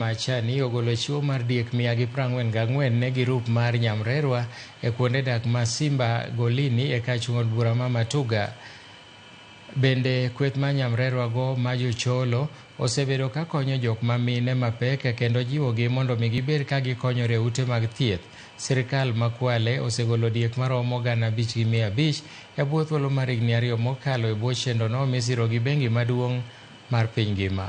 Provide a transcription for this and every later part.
Machani ogolo chiwo mar diek 144 ne girup mar Nyamrerwa e kuonde dak ma Simba Golini e kachung' od bura ma Matuga. Bende kweth ma Nyamrerwa go ma jocholo osebedo ka konyo jok ma mine mapek kendo jiwogi mondo mi gibed ka gikonyore ute mag thieth. Sirikal ma Kwale osegolo diek maromo 5,500 e bwo thuolo mar higni 2 mokalo e bwo chendo no misiro gi bengi maduong' mar piny ngima.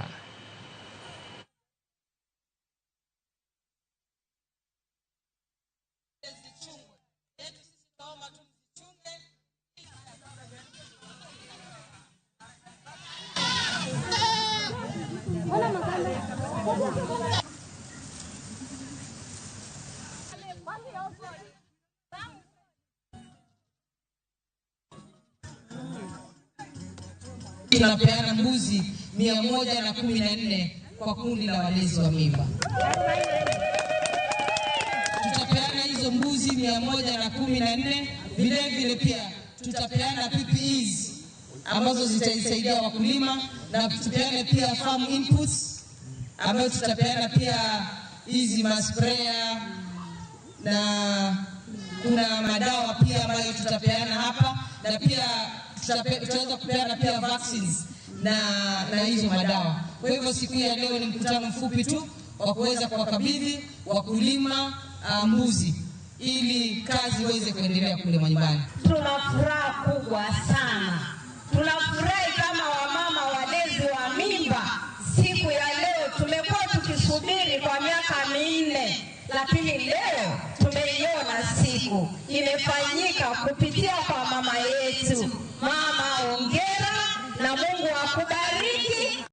Tunapeana mbuzi 114 kwa kundi la walezi wa mimba. Tutapeana hizo mbuzi 114, vile vile pia tutapeana PPEs ambazo zitaisaidia wakulima, na tutapeana pia farm inputs ambazo tutapeana pia hizi masprayer, na kuna madawa pia ambayo tutapeana hapa, na pia tutaweza kupeana pia vaccines na hizo madawa. Kwa hivyo siku ya leo ni mkutano mfupi tu wa kuweza kuwakabidhi wakulima mbuzi ili kazi iweze kuendelea kule nyumbani. Tuna furaha kubwa sana. Tunafurahi kama wamama walezi wa mimba. Siku ya leo tumekuwa tukisubiri kwa miaka 4, lakini leo tumeiona siku imefanyika kupitia kwa mama yetu.